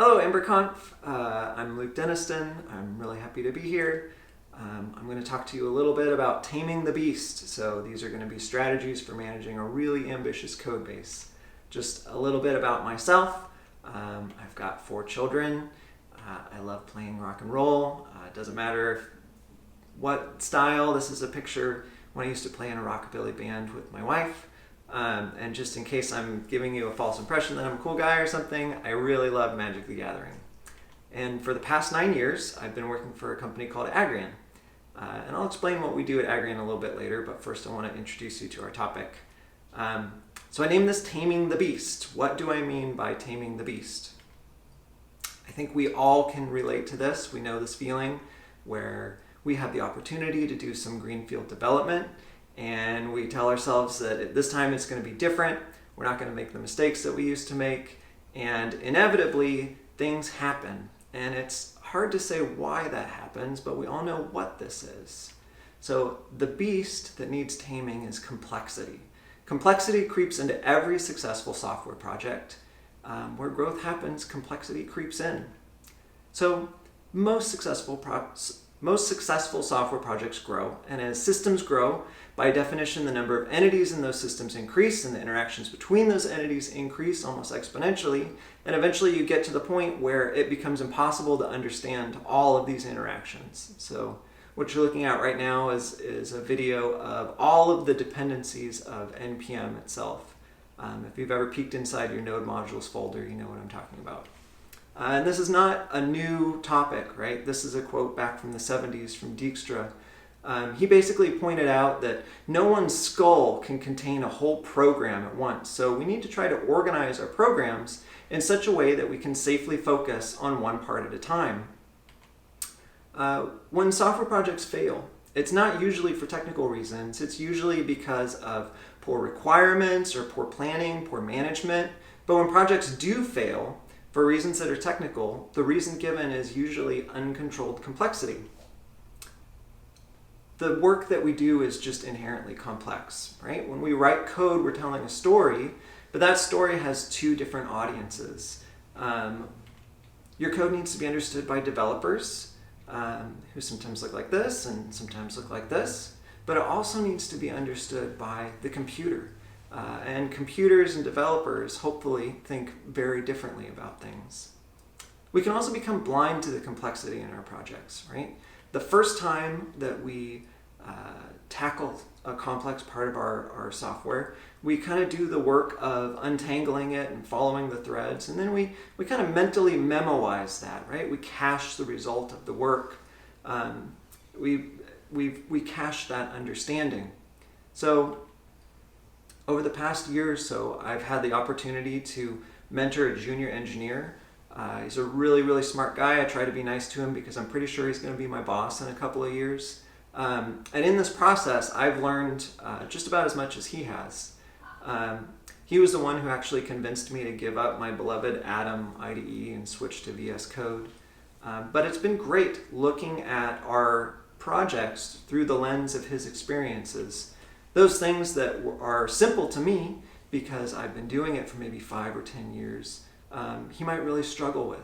Hello, EmberConf. I'm Luke Deniston. I'm really happy to be here. I'm going to talk to you a little bit about Taming the Beast. So these are going to be strategies for managing a really ambitious code base. Just a little bit about myself. I've got 4 children. I love playing rock and roll. It doesn't matter what style. This is a picture when I used to play in a rockabilly band with my wife. And just in case I'm giving you a false impression that I'm a cool guy or something, I really love Magic the Gathering. And for the past 9 years, I've been working for a company called Agrian. And I'll explain what we do at Agrian a little bit later, but first I want to introduce you to our topic. So I named this Taming the Beast. What do I mean by Taming the Beast? I think we all can relate to this. We know this feeling where we have the opportunity to do some greenfield development, and we tell ourselves that this time it's going to be different. We're not going to make the mistakes that we used to make. And inevitably, things happen. And it's hard to say why that happens, but we all know what this is. So the beast that needs taming is complexity. Complexity creeps into every successful software project. Where growth happens, complexity creeps in. So most successful software projects grow, and as systems grow, by definition, the number of entities in those systems increase, and the interactions between those entities increase almost exponentially, and eventually you get to the point where it becomes impossible to understand all of these interactions. So what you're looking at right now is a video of all of the dependencies of NPM itself. If you've ever peeked inside your node modules folder, you know what I'm talking about. And this is not a new topic, right? This is a quote back from the 70s from Dijkstra. He basically pointed out that no one's skull can contain a whole program at once. So we need to try to organize our programs in such a way that we can safely focus on one part at a time. When software projects fail, it's not usually for technical reasons. It's usually because of poor requirements or poor planning, poor management. But when projects do fail, for reasons that are technical, the reason given is usually uncontrolled complexity. The work that we do is just inherently complex, right? When we write code, we're telling a story, but that story has 2 different audiences. Your code needs to be understood by developers who sometimes look like this and sometimes look like this, but it also needs to be understood by the computer. And computers and developers hopefully think very differently about things. We can also become blind to the complexity in our projects, right? The first time that we tackle a complex part of our software, we kind of do the work of untangling it and following the threads, and then we kind of mentally memoize that, right? We cache the result of the work. We cache that understanding. So over the past year or so, I've had the opportunity to mentor a junior engineer. He's a really, really smart guy. I try to be nice to him because I'm pretty sure he's going to be my boss in a couple of years. And in this process, I've learned just about as much as he has. He was the one who actually convinced me to give up my beloved Atom IDE and switch to VS Code. But it's been great looking at our projects through the lens of his experiences. Those things that are simple to me because I've been doing it for maybe 5 or 10 years, he might really struggle with.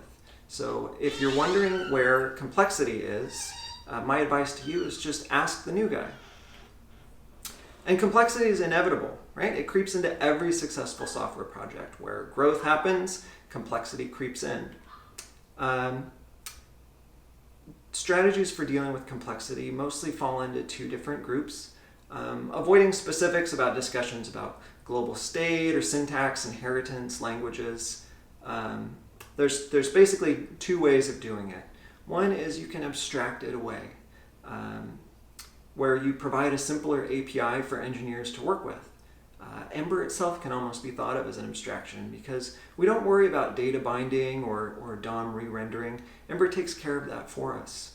So if you're wondering where complexity is, my advice to you is just ask the new guy. And complexity is inevitable, right? It creeps into every successful software project. Where growth happens, complexity creeps in. Strategies for dealing with complexity mostly fall into 2 different groups. Avoiding specifics about discussions about global state or syntax, inheritance, languages. There's basically 2 ways of doing it. One is you can abstract it away, where you provide a simpler API for engineers to work with. Ember itself can almost be thought of as an abstraction because we don't worry about data binding or DOM re-rendering. Ember takes care of that for us.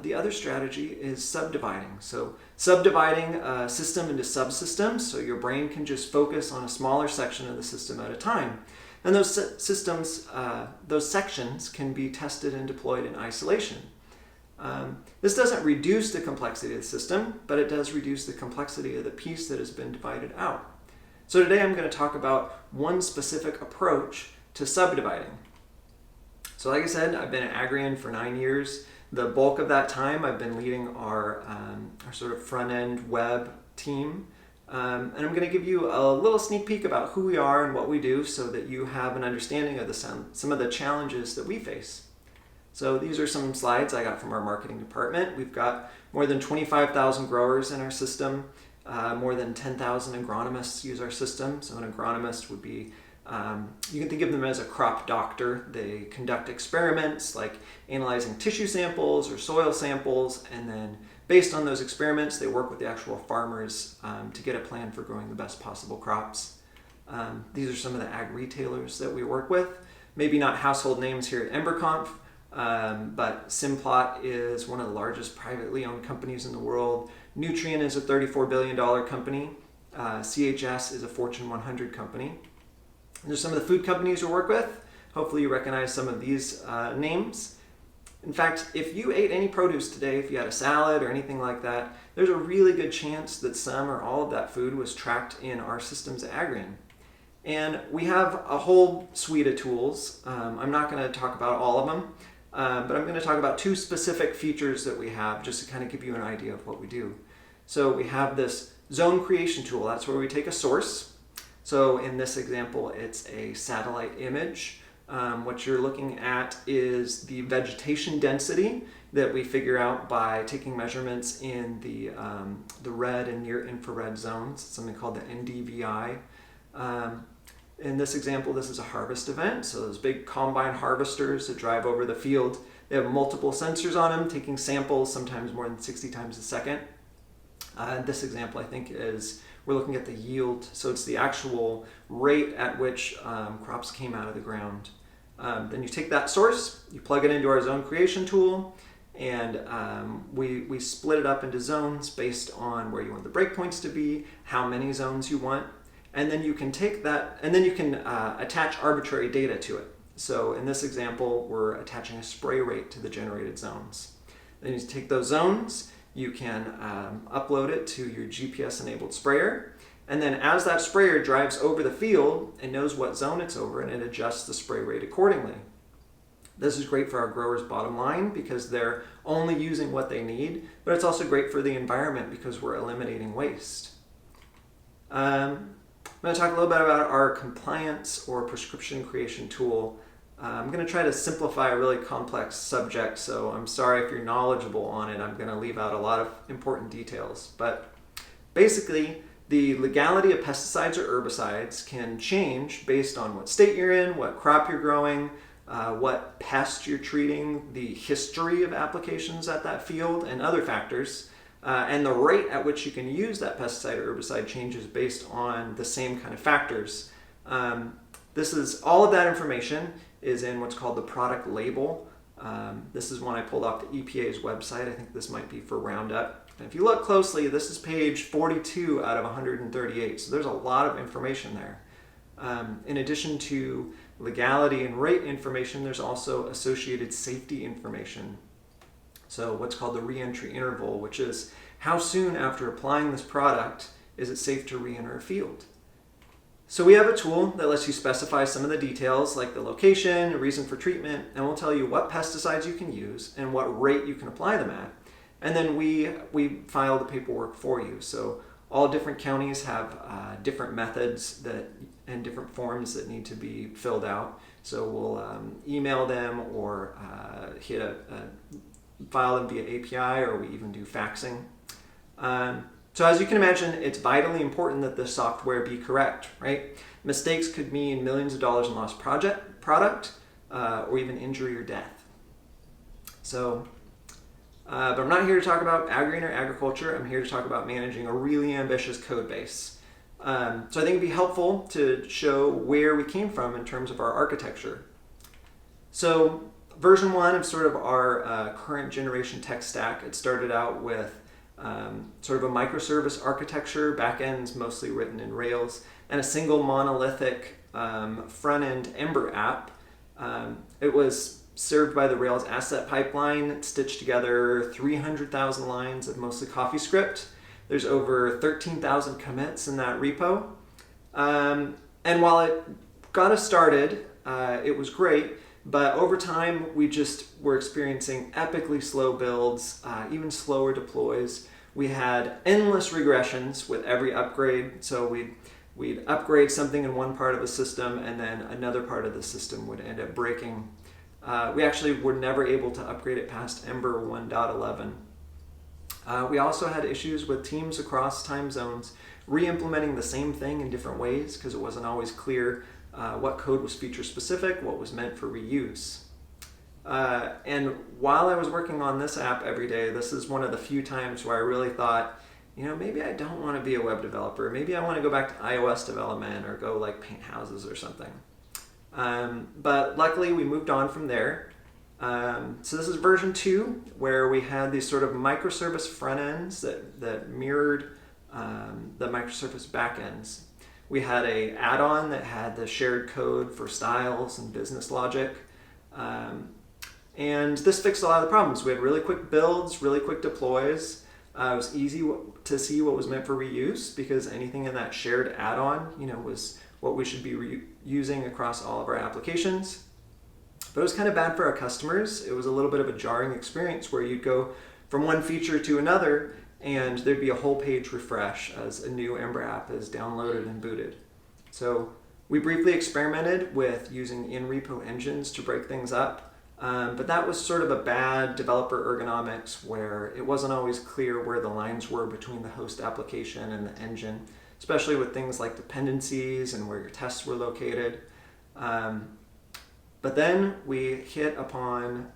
The other strategy is subdividing. So subdividing a system into subsystems so your brain can just focus on a smaller section of the system at a time. And those sections can be tested and deployed in isolation. This doesn't reduce the complexity of the system, but it does reduce the complexity of the piece that has been divided out. So today I'm going to talk about one specific approach to subdividing. So like I said, I've been at Agrian for 9 years. The bulk of that time I've been leading our sort of front-end web team. And I'm going to give you a little sneak peek about who we are and what we do so that you have an understanding of some of the challenges that we face. So these are some slides I got from our marketing department. We've got more than 25,000 growers in our system. More than 10,000 agronomists use our system. So an agronomist would be, you can think of them as a crop doctor. They conduct experiments like analyzing tissue samples or soil samples, and then based on those experiments, they work with the actual farmers to get a plan for growing the best possible crops. These are some of the ag retailers that we work with. Maybe not household names here at EmberConf, but Simplot is one of the largest privately owned companies in the world. Nutrien is a $34 billion company. CHS is a Fortune 100 company. And there's some of the food companies we work with. Hopefully you recognize some of these names. In fact, if you ate any produce today, if you had a salad or anything like that, there's a really good chance that some or all of that food was tracked in our systems at Agrian. And we have a whole suite of tools. I'm not going to talk about all of them, but I'm going to talk about two specific features that we have just to kind of give you an idea of what we do. So we have this zone creation tool. That's where we take a source. So in this example, it's a satellite image. What you're looking at is the vegetation density that we figure out by taking measurements in the red and near infrared zones, something called the NDVI. In this example, this is a harvest event. So those big combine harvesters that drive over the field, they have multiple sensors on them, taking samples, sometimes more than 60 times a second. This example, I think, is we're looking at the yield. So it's the actual rate at which crops came out of the ground. Then you take that source, you plug it into our zone creation tool, and we split it up into zones based on where you want the breakpoints to be, how many zones you want, and then you can take that, and then you can attach arbitrary data to it. So in this example, we're attaching a spray rate to the generated zones. Then you take those zones, you can upload it to your GPS-enabled sprayer, and then as that sprayer drives over the field, it knows what zone it's over and it adjusts the spray rate accordingly. This is great for our growers' bottom line because they're only using what they need, but it's also great for the environment because we're eliminating waste. I'm going to talk a little bit about our compliance or prescription creation tool. I'm going to try to simplify a really complex subject, so I'm sorry if you're knowledgeable on it. I'm going to leave out a lot of important details. But basically, the legality of pesticides or herbicides can change based on what state you're in, what crop you're growing, what pest you're treating, the history of applications at that field, and other factors. And the rate at which you can use that pesticide or herbicide changes based on the same kind of factors. All of that information is in what's called the product label. This is one I pulled off the EPA's website. I think this might be for Roundup. And if you look closely, this is page 42 out of 138. So there's a lot of information there. In addition to legality and rate information, there's also associated safety information. So what's called the re-entry interval, which is how soon after applying this product is it safe to re-enter a field. So we have a tool that lets you specify some of the details like the location, reason for treatment, and we'll tell you what pesticides you can use and what rate you can apply them at. And then we file the paperwork for you. So all different counties have different methods and different forms that need to be filled out. So we'll email them or file them via API, or we even do faxing. So as you can imagine, it's vitally important that the software be correct, right? Mistakes could mean millions of dollars in lost product, or even injury or death. So, but I'm not here to talk about agriculture or agriculture. I'm here to talk about managing a really ambitious code base. So I think it'd be helpful to show where we came from in terms of our architecture. So version 1 of sort of our current generation tech stack, it started out with sort of a microservice architecture, backends mostly written in Rails, and a single monolithic front-end Ember app. It was served by the Rails asset pipeline, stitched together 300,000 lines of mostly CoffeeScript. There's over 13,000 commits in that repo. And while it got us started, it was great, But over time, we just were experiencing epically slow builds, even slower deploys. We had endless regressions with every upgrade. So we'd upgrade something in one part of the system, and then another part of the system would end up breaking. We actually were never able to upgrade it past Ember 1.11. We also had issues with teams across time zones re-implementing the same thing in different ways because it wasn't always clear what code was feature specific, what was meant for reuse. And while I was working on this app every day, this is one of the few times where I really thought, maybe I don't want to be a web developer. Maybe I want to go back to iOS development or go like paint houses or something. But luckily we moved on from there. So this is version 2, where we had these sort of microservice front ends that mirrored the microservice backends. We had an add-on that had the shared code for styles and business logic. And this fixed a lot of the problems. We had really quick builds, really quick deploys. It was easy to see what was meant for reuse because anything in that shared add-on, was what we should be using across all of our applications. But it was kind of bad for our customers. It was a little bit of a jarring experience where you'd go from one feature to another and there'd be a whole page refresh as a new Ember app is downloaded and booted. So we briefly experimented with using in-repo engines to break things up, but that was sort of a bad developer ergonomics where it wasn't always clear where the lines were between the host application and the engine, especially with things like dependencies and where your tests were located. But then we hit upon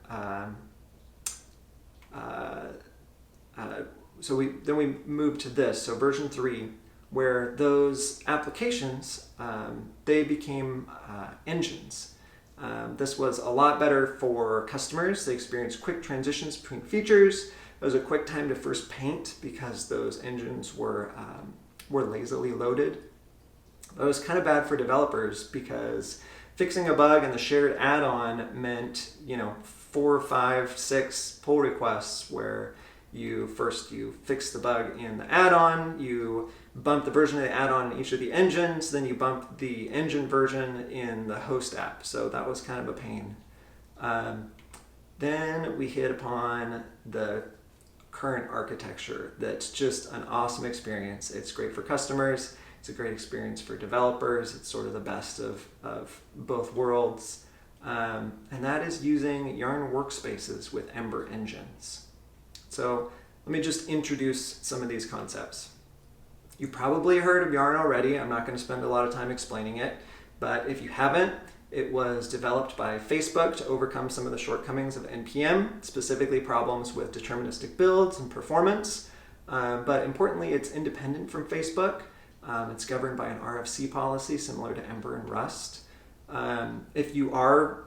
so we moved to this, so version 3, where those applications, they became engines. This was a lot better for customers. They experienced quick transitions between features. It was a quick time to first paint because those engines were lazily loaded. But it was kind of bad for developers because fixing a bug in the shared add-on meant, 4, 5, 6 pull requests where you fix the bug in the add-on, you bump the version of the add-on in each of the engines, then you bump the engine version in the host app. So that was kind of a pain. Then we hit upon the current architecture that's just an awesome experience. It's great for customers. It's a great experience for developers. It's sort of the best of both worlds. And that is using Yarn Workspaces with Ember Engines. So let me just introduce some of these concepts. You probably heard of Yarn already. I'm not going to spend a lot of time explaining it. But if you haven't, it was developed by Facebook to overcome some of the shortcomings of NPM, specifically problems with deterministic builds and performance. But importantly, it's independent from Facebook. It's governed by an RFC policy similar to Ember and Rust. If you are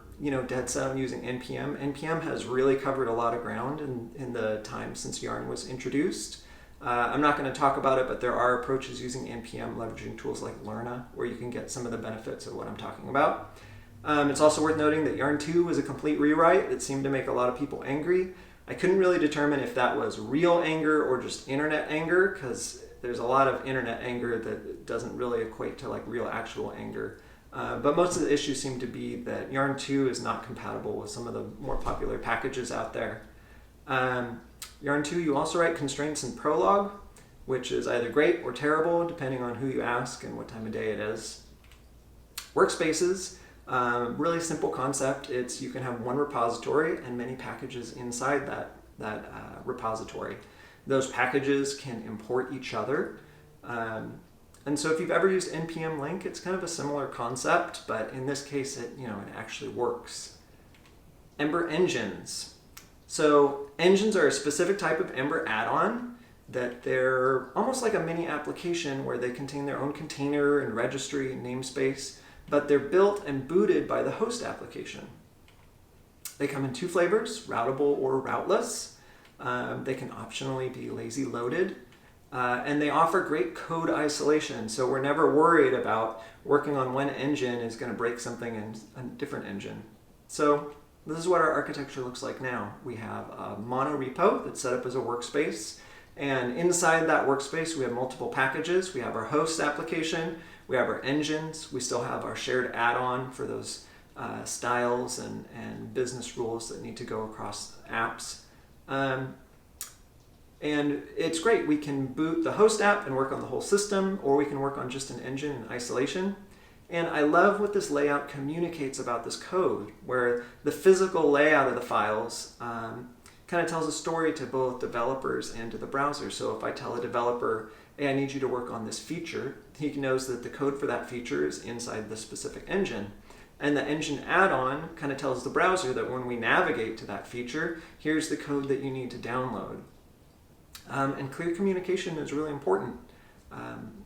dead set on using NPM has really covered a lot of ground in the time since Yarn was introduced. I'm not going to talk about it, but there are approaches using NPM leveraging tools like Lerna where you can get some of the benefits of what I'm talking about. It's also worth noting that Yarn 2 was a complete rewrite that seemed to make a lot of people angry. I couldn't really determine if that was real anger or just internet anger, because there's a lot of internet anger that doesn't really equate to like real actual anger. But most of the issues seem to be that Yarn 2 is not compatible with some of the more popular packages out there. Yarn 2, you also write constraints in Prolog, which is either great or terrible, depending on who you ask and what time of day it is. Workspaces, really simple concept. It's you can have one repository and many packages inside that repository. Those packages can import each other. And so if you've ever used npm link, it's kind of a similar concept, but in this case, it actually works. Ember Engines. So engines are a specific type of Ember add-on that they're almost like a mini application where they contain their own container and registry and namespace, but they're built and booted by the host application. They come in 2 flavors, routable or routeless. They can optionally be lazy loaded. And they offer great code isolation, so we're never worried about working on one engine is going to break something in a different engine. So this is what our architecture looks like now. We have a mono repo that's set up as a workspace, and inside that workspace we have multiple packages. We have our host application, we have our engines, we still have our shared add-on for those styles and business rules that need to go across apps. And it's great. We can boot the host app and work on the whole system, or we can work on just an engine in isolation. And I love what this layout communicates about this code, where the physical layout of the files kind of tells a story to both developers and to the browser. So if I tell a developer, hey, I need you to work on this feature, he knows that the code for that feature is inside the specific engine. And the engine add-on kind of tells the browser that when we navigate to that feature, here's the code that you need to download. And clear communication is really important.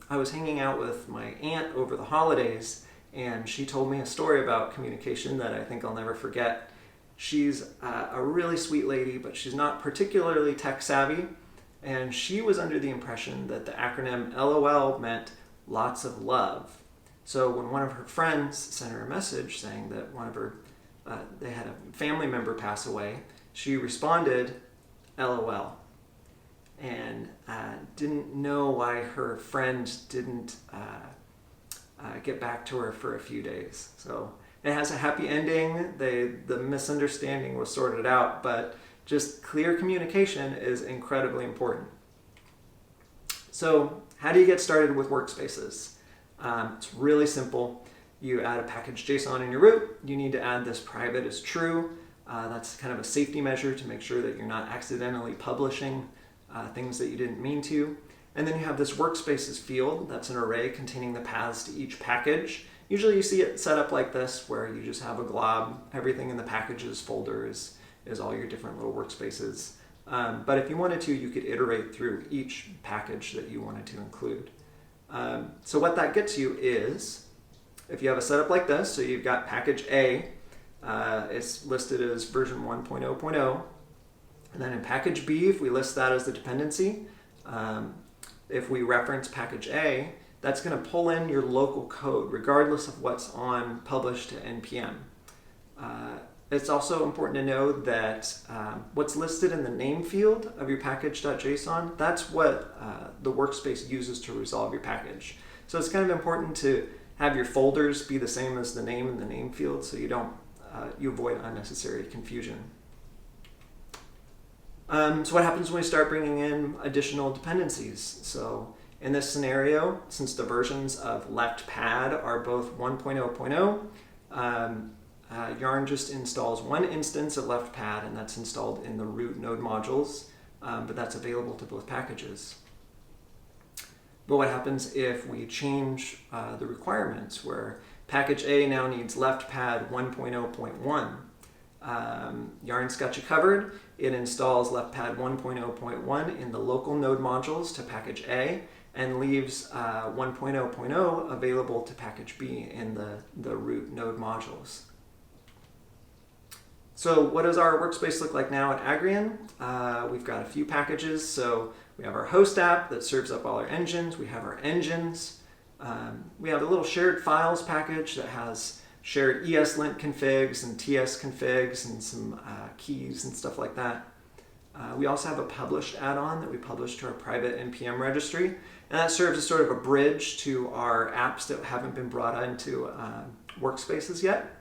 I was hanging out with my aunt over the holidays, and she told me a story about communication that I think I'll never forget. She's a really sweet lady, but she's not particularly tech savvy, and she was under the impression that the acronym LOL meant lots of love. So when one of her friends sent her a message saying that they had a family member pass away, she responded, LOL. And didn't know why her friend didn't get back to her for a few days. So it has a happy ending. The misunderstanding was sorted out, but just clear communication is incredibly important. So how do you get started with Workspaces? It's really simple. You add a package JSON in your root. You need to add this private as true. That's kind of a safety measure to make sure that you're not accidentally publishing things that you didn't mean to. And then you have this Workspaces field. That's an array containing the paths to each package. Usually you see it set up like this, where you just have a glob. Everything in the packages folder is all your different little workspaces. But if you wanted to, you could iterate through each package that you wanted to include. So what that gets you is, if you have a setup like this, so you've got package A, it's listed as version 1.0.0. And then in package B, if we list that as the dependency, if we reference package A, that's going to pull in your local code, regardless of what's on published to NPM. It's also important to know that what's listed in the name field of your package.json, that's what the workspace uses to resolve your package. So it's kind of important to have your folders be the same as the name in the name field, so you avoid unnecessary confusion. So what happens when we start bringing in additional dependencies? So in this scenario, since the versions of left pad are both 1.0.0, Yarn just installs one instance of left pad, and that's installed in the root node modules, but that's available to both packages. But what happens if we change the requirements, where package A now needs left pad 1.0.1? Yarn's got you covered. It installs left pad 1.0.1 in the local node modules to package A, and leaves 1.0.0 available to package B in the root node modules. So what does our workspace look like now at Agrian? We've got a few packages. So we have our host app that serves up all our engines. We have our engines. We have a little shared files package that has shared ESLint configs and TS configs and some keys and stuff like that. We also have a published add-on that we publish to our private NPM registry, and that serves as sort of a bridge to our apps that haven't been brought into Workspaces yet.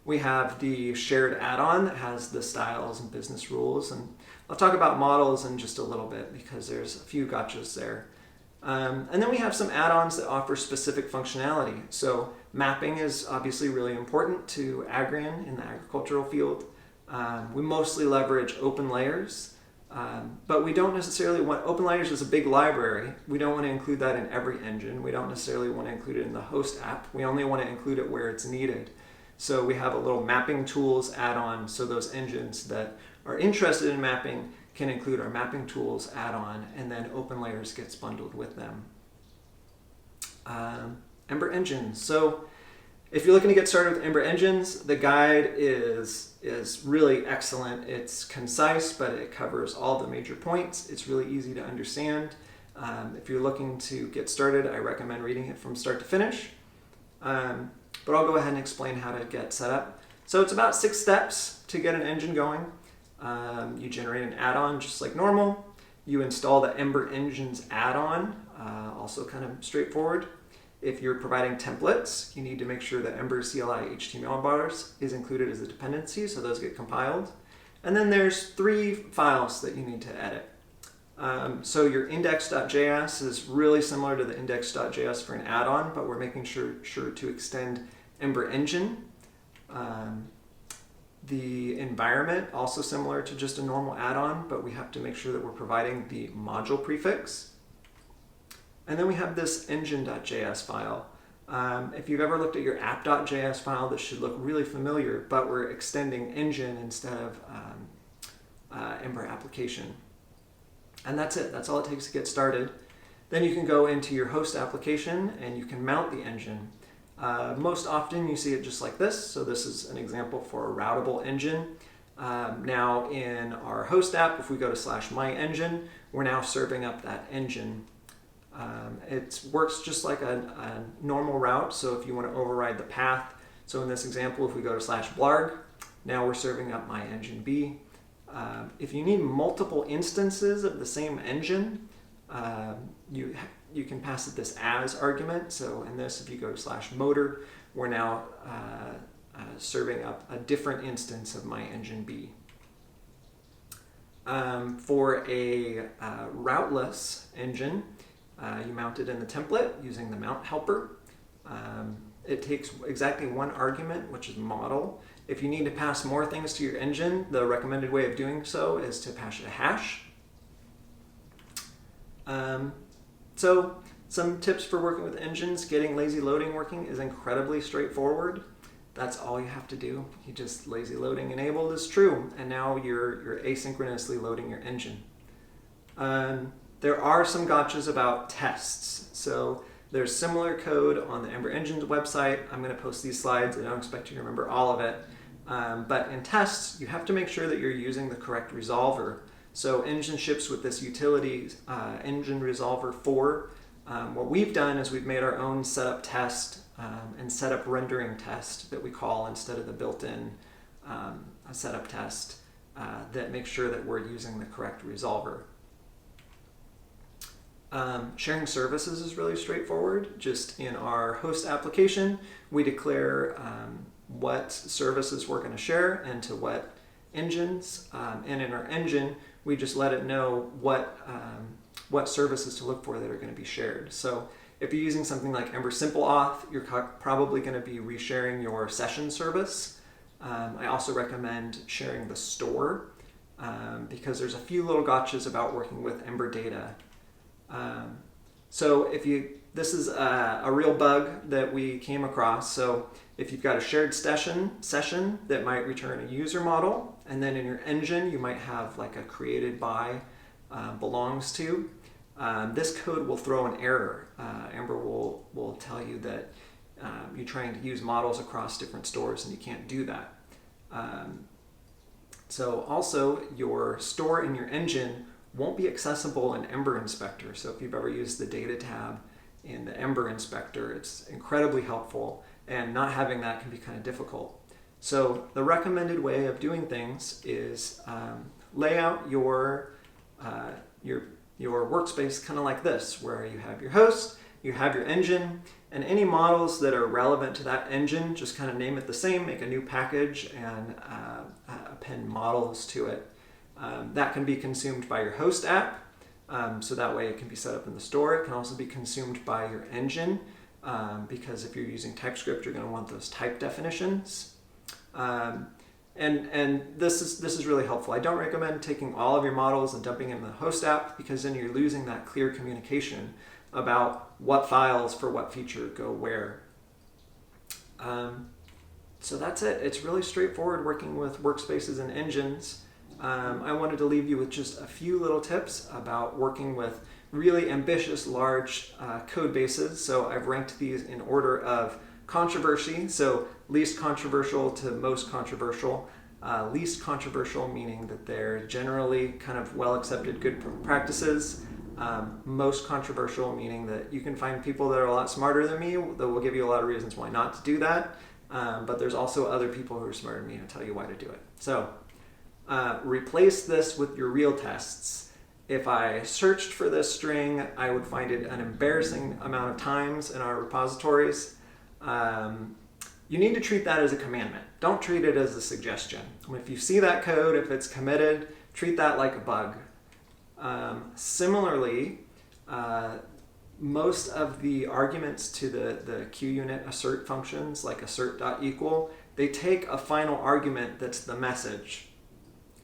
We have the shared add-on that has the styles and business rules, and I'll talk about models in just a little bit because there's a few gotchas there. And then we have some add-ons that offer specific functionality. So mapping is obviously really important to Agrian in the agricultural field. We mostly leverage open layers, but we don't necessarily want, open layers is a big library. We don't want to include that in every engine. We don't necessarily want to include it in the host app. We only want to include it where it's needed. So we have a little mapping tools add-on, so those engines that are interested in mapping can include our mapping tools add-on, and then open layers gets bundled with them. Ember Engines. So if you're looking to get started with Ember Engines, the guide is really excellent. It's concise, but it covers all the major points. It's really easy to understand. If you're looking to get started, I recommend reading it from start to finish. But I'll go ahead and explain how to get set up. So it's about 6 steps to get an engine going. You generate an add-on just like normal. You install the Ember Engines add-on, also kind of straightforward. If you're providing templates, you need to make sure that Ember CLI HTML bars is included as a dependency, so those get compiled. And then there's 3 files that you need to edit. So your index.js is really similar to the index.js for an add-on, but we're making sure to extend Ember Engine. The environment, also similar to just a normal add-on, but we have to make sure that we're providing the module prefix. And then we have this engine.js file. If you've ever looked at your app.js file, this should look really familiar, but we're extending engine instead of Ember application. And that's it. That's all it takes to get started. Then you can go into your host application and you can mount the engine. Most often you see it just like this. So this is an example for a routable engine. Now in our host app, if we go to /myengine, we're now serving up that engine. It works just like a normal route. So if you want to override the path, so in this example, if we go to /blarg, now we're serving up myengine_b. If you need multiple instances of the same engine, you can pass it this as argument. So in this, if you go to /motor, we're now serving up a different instance of myengine_b. For a routeless engine, you mount it in the template using the mount helper. It takes exactly 1 argument, which is model. If you need to pass more things to your engine, the recommended way of doing so is to pass it a hash. So some tips for working with engines. Getting lazy loading working is incredibly straightforward. That's all you have to do. You just lazy loading enabled is true, and now you're asynchronously loading your engine. There are some gotchas about tests. So there's similar code on the Ember Engines website. I'm going to post these slides. I don't expect you to remember all of it. But in tests, you have to make sure that you're using the correct resolver. So Engine ships with this utility, Engine Resolver 4. What we've done is we've made our own setup test and setup rendering test that we call instead of the built-in setup test that makes sure that we're using the correct resolver. Sharing services is really straightforward. Just in our host application, we declare what services we're going to share and to what engines. And in our engine, we just let it know what services to look for that are going to be shared. So if you're using something like Ember Simple Auth, you're probably going to be resharing your session service. I also recommend sharing the store because there's a few little gotchas about working with Ember data. So this is a real bug that we came across. So if you've got a shared session that might return a user model, and then in your engine you might have like a created by belongs to, this code will throw an error. Ember will tell you that you're trying to use models across different stores and you can't do that. So also your store in your engine won't be accessible in Ember Inspector. So if you've ever used the data tab in the Ember Inspector, it's incredibly helpful, and not having that can be kind of difficult. So the recommended way of doing things is lay out your workspace kind of like this, where you have your host, you have your engine, and any models that are relevant to that engine, just kind of name it the same, make a new package, and append models to it. That can be consumed by your host app, so that way it can be set up in the store. It can also be consumed by your engine, because if you're using Typescript, you're going to want those type definitions. And this is really helpful. I don't recommend taking all of your models and dumping them in the host app, because then you're losing that clear communication about what files for what feature go where. So that's it. It's really straightforward working with workspaces and engines. I wanted to leave you with just a few little tips about working with really ambitious, large code bases. So I've ranked these in order of controversy, so least controversial to most controversial. Least controversial meaning that they're generally kind of well-accepted good practices. Most controversial meaning that you can find people that are a lot smarter than me that will give you a lot of reasons why not to do that. But there's also other people who are smarter than me and tell you why to do it. So replace this with your real tests. If I searched for this string, I would find it an embarrassing amount of times in our repositories. You need to treat that as a commandment. Don't treat it as a suggestion. If you see that code, if it's committed, treat that like a bug. Similarly, most of the arguments to the QUnit assert functions, like assert.equal, they take a final argument that's the message.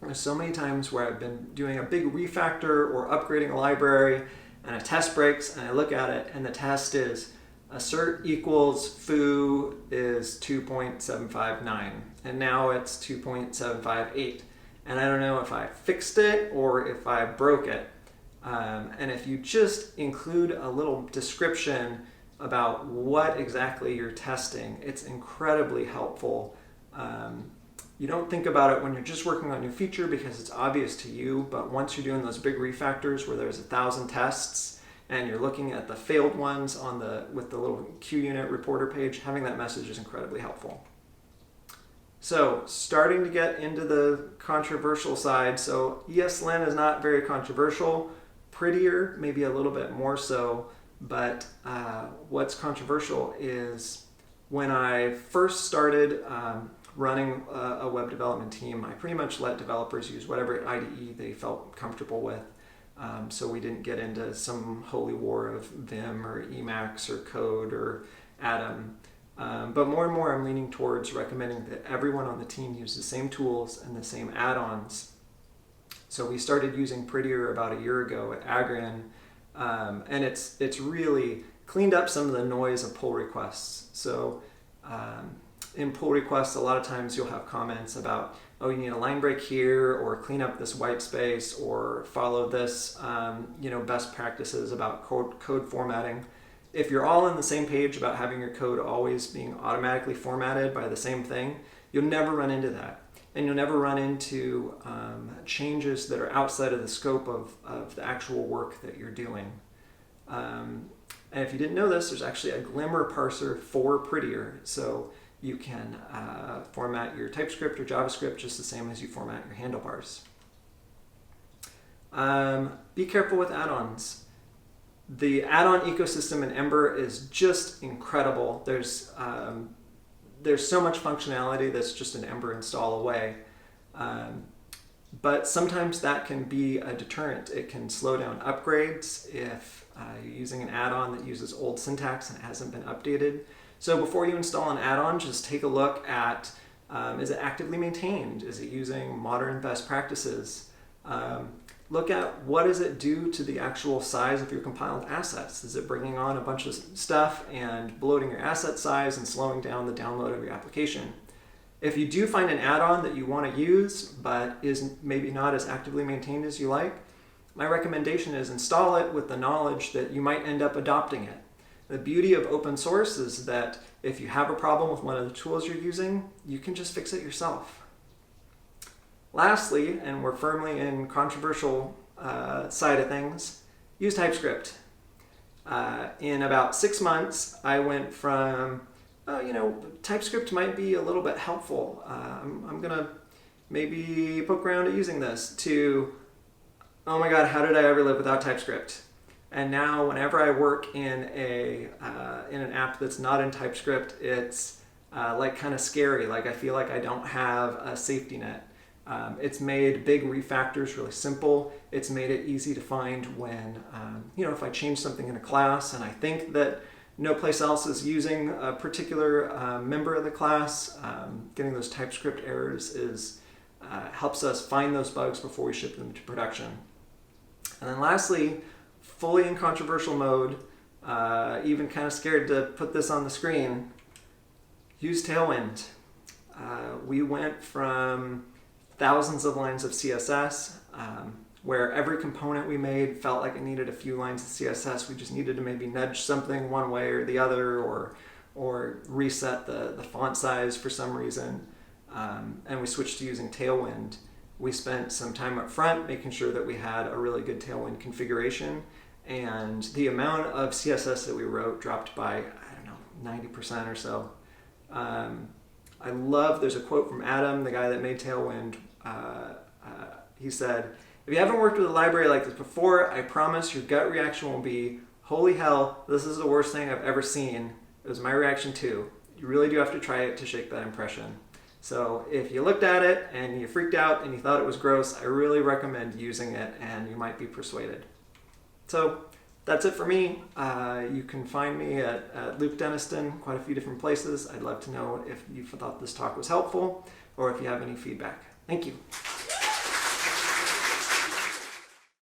There's so many times where I've been doing a big refactor or upgrading a library and a test breaks and I look at it and the test is assert equals foo is 2.759 and now it's 2.758 and I don't know if I fixed it or if I broke it. And if you just include a little description about what exactly you're testing, it's incredibly helpful. You don't think about it when you're just working on a new feature because it's obvious to you, but once you're doing those big refactors where there's 1,000 tests and you're looking at the failed ones on with the little QUnit reporter page, having that message is incredibly helpful. So starting to get into the controversial side. So ESLint is not very controversial. Prettier, maybe a little bit more so, but what's controversial is when I first started running a web development team, I pretty much let developers use whatever IDE they felt comfortable with. So we didn't get into some holy war of Vim or Emacs or Code or Atom. But more and more I'm leaning towards recommending that everyone on the team use the same tools and the same add-ons. So we started using Prettier about a year ago at Agrian, and it's really cleaned up some of the noise of pull requests. So in pull requests, a lot of times you'll have comments about, oh, you need a line break here, or clean up this white space, or follow this, best practices about code formatting. If you're all on the same page about having your code always being automatically formatted by the same thing, you'll never run into that. And you'll never run into changes that are outside of the scope of the actual work that you're doing. And if you didn't know this, there's actually a Glimmer parser for Prettier. So you can format your TypeScript or JavaScript just the same as you format your handlebars. Be careful with add-ons. The add-on ecosystem in Ember is just incredible. There's so much functionality that's just an Ember install away. But sometimes that can be a deterrent. It can slow down upgrades if you're using an add-on that uses old syntax and it hasn't been updated. So before you install an add-on, just take a look at, is it actively maintained? Is it using modern best practices? Look at what does it do to the actual size of your compiled assets. Is it bringing on a bunch of stuff and bloating your asset size and slowing down the download of your application? If you do find an add-on that you want to use but is maybe not as actively maintained as you like, my recommendation is install it with the knowledge that you might end up adopting it. The beauty of open source is that if you have a problem with one of the tools you're using, you can just fix it yourself. Lastly, and we're firmly in controversial side of things, use TypeScript. In about 6 months, I went from, TypeScript might be a little bit helpful. I'm going to maybe poke around at using this, to, oh my God, how did I ever live without TypeScript? And now whenever I work in an app that's not in TypeScript, it's kind of scary. Like I feel like I don't have a safety net. It's made big refactors really simple. It's made it easy to find when, if I change something in a class and I think that no place else is using a particular member of the class, getting those TypeScript errors helps us find those bugs before we ship them to production. And then lastly, fully in controversial mode, even kind of scared to put this on the screen, use Tailwind. We went from thousands of lines of CSS, where every component we made felt like it needed a few lines of CSS. We just needed to maybe nudge something one way or the other, or reset the font size for some reason. And we switched to using Tailwind. We spent some time up front making sure that we had a really good Tailwind configuration, and the amount of CSS that we wrote dropped by, 90% or so. There's a quote from Adam, the guy that made Tailwind. He said, If you haven't worked with a library like this before, I promise your gut reaction will be, holy hell, this is the worst thing I've ever seen. It was my reaction too. You really do have to try it to shake that impression. So if you looked at it and you freaked out and you thought it was gross, I really recommend using it and you might be persuaded. So that's it for me. You can find me at Luke Deniston, quite a few different places. I'd love to know if you thought this talk was helpful or if you have any feedback. Thank you.